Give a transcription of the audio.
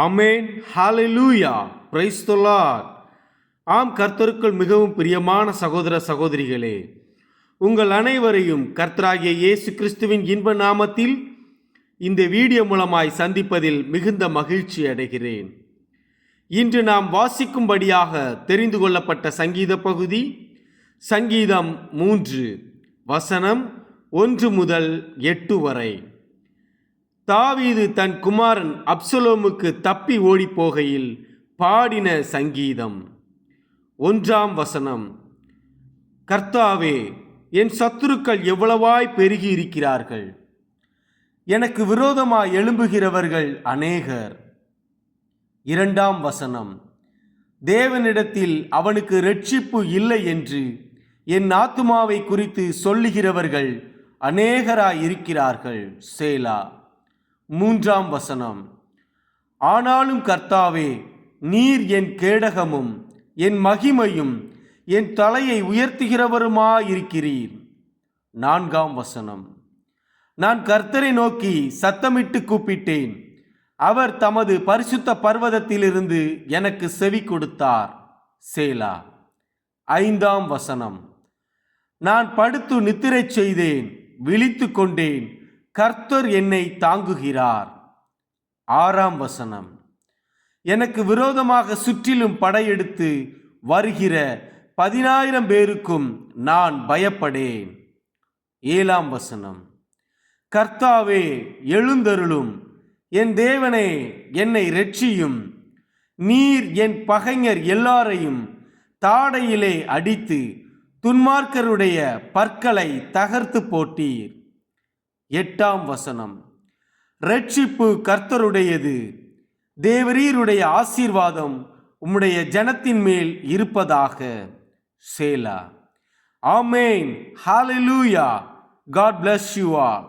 Amen. Hallelujah. Praise the Lord. ஆம், கர்த்தருக்குள் மிகவும் பிரியமான சகோதர சகோதரிகளே, உங்கள் அனைவரையும் கர்த்தராகிய இயேசு கிறிஸ்துவின் இன்ப நாமத்தில் இந்த வீடியோ மூலமாய் சந்திப்பதில் மிகுந்த மகிழ்ச்சி அடைகிறேன். இன்று நாம் வாசிக்கும்படியாக தெரிந்து கொள்ளப்பட்ட சங்கீத பகுதி சங்கீதம் 3 வசனம் 1 முதல் 8 வரை. தாவீது தன் குமாரன் அப்சலோமுக்கு தப்பி ஓடிப்போகையில் பாடின சங்கீதம். 1 வசனம். கர்த்தாவே, என் சத்துருக்கள் எவ்வளவாய் பெருகி இருக்கிறார்கள், எனக்கு விரோதமாய் எழும்புகிறவர்கள் அநேகர். 2 வசனம். தேவனிடத்தில் அவனுக்கு இரட்சிப்பு இல்லை என்று என் ஆத்துமாவை குறித்து சொல்லுகிறவர்கள் அநேகராய் இருக்கிறார்கள். சேலா. 3 வசனம். ஆனாலும் கர்த்தாவே, நீர் என் கேடகமும் என் மகிமையும் என் தலையை உயர்த்துகிறவருமாயிருக்கிறீர். 4 வசனம். நான் கர்த்தரை நோக்கி சத்தமிட்டு கூப்பிட்டேன், அவர் தமது பரிசுத்த பர்வதத்திலிருந்து எனக்கு செவி கொடுத்தார். சேலா. 5 வசனம். நான் படுத்து நித்திரை செய்தேன், விழித்து கொண்டேன், கர்த்தர் என்னை தாங்குகிறார். 6 வசனம். எனக்கு விரோதமாக சுற்றிலும் படையெடுத்து வருகிற 10,000 பேருக்கும் நான் பயப்படேன். 7 வசனம். கர்த்தாவே, எழுந்தருளும், என் தேவனே, என்னை இரட்சியும். நீர் என் பகைஞர் எல்லாரையும் தாடையிலே அடித்து துன்மார்க்கருடைய பற்களை தகர்த்து போட்டீர். 8 வசனம். இரட்சிப்பு கர்த்தருடையது, தேவரீருடைய ஆசீர்வாதம் உம்முடைய ஜனத்தின் மேல் இருப்பதாக. சேலா. ஆமென். ஹalleluya. God bless you all.